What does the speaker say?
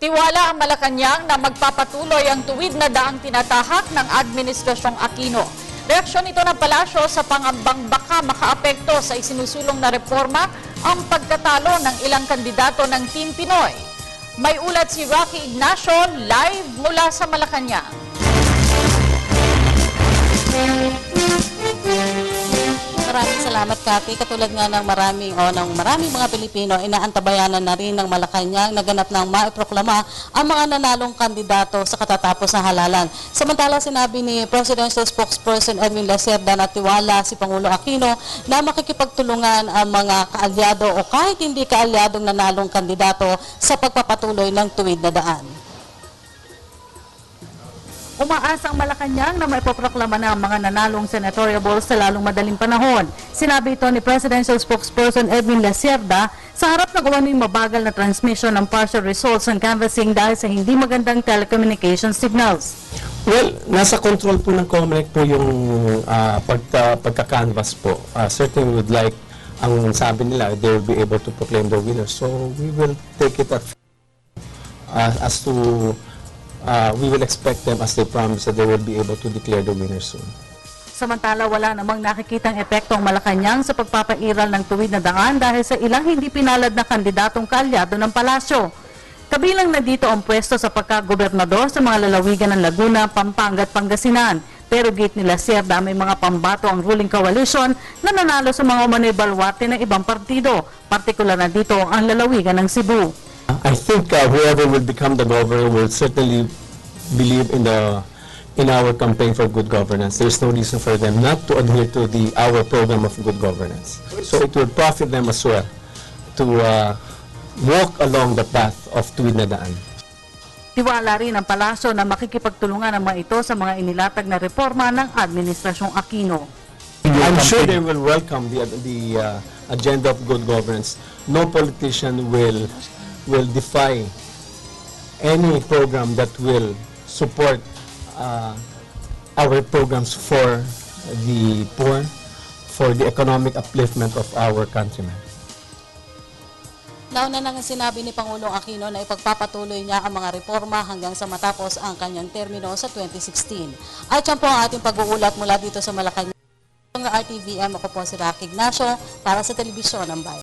Tiwala ang Malacanang na magpapatuloy ang tuwid na daang tinatahak ng Administrasyong Aquino. Reaksyon ito ng palasyo sa pangambang baka makaapekto sa isinusulong na reforma ang pagkatalo ng ilang kandidato ng Team Pinoy. May ulat si Rocky Ignacio live mula sa Malacanang. Maraming salamat, Cathy. Katulad nga ng maraming mga Pilipino, inaantabayanan na rin ng Malacanang na ganap ng maiproklama ang mga nanalong kandidato sa katatapos na halalan. Samantala, sinabi ni Presidential Spokesperson Edwin Lacerda na tiwala si Pangulo Aquino na makikipagtulungan ang mga kaalyado o kahit hindi kaalyadong nanalong kandidato sa pagpapatuloy ng tuwid na daan. Umaasa ang Malacanang na maipoproklama na ang mga nanalong senatorial balls sa lalong madaling panahon. Sinabi ito ni Presidential Spokesperson Edwin Lacerda sa harap ng umaning mabagal na transmission ng partial results ng canvassing dahil sa hindi magandang telecommunication signals. Well, nasa control po ng COMELEC po yung pagka-canvas po. Certainly would like, ang sabi nila, they will be able to proclaim the winner. So we will take it as to... we will expect them, as they promise, that they will be able to declare the winner soon. Samantala, wala namang nakikitang epekto ang Malacanang sa pagpapairal ng tuwid na daan dahil sa ilang hindi pinalad na kandidatong kaalyado ng palasyo. Kabilang na dito ang pwesto sa pagkagobernador sa mga lalawigan ng Laguna, Pampanga at Pangasinan. Pero gate nila Cerda may mga pambato ang ruling coalition na nanalo sa mga umano'y balwarte ng ibang partido, partikular na dito ang lalawigan ng Cebu. I think whoever will become the governor will certainly believe in our campaign for good governance. There is no reason for them not to adhere to our program of good governance. So it will profit them as well to walk along the path of tuwid na daan. Tiwala rin ang palasyo na makikipagtulungan ang mga ito sa mga inilatag na reforma ng Administrasyong Aquino. I'm sure they will welcome the agenda of good governance. No politician will defy any program that will support our programs for the poor, for the economic upliftment of our countrymen. Nauna nang sinabi ni Pangulong Aquino na ipagpapatuloy niya ang mga reforma hanggang sa matapos ang kanyang termino sa 2016. At yan po ang ating pag-uulat mula dito sa Malacanang. Ng RTVM, ako po si Rocky Ignacio para sa Telebisyon ng Bayan.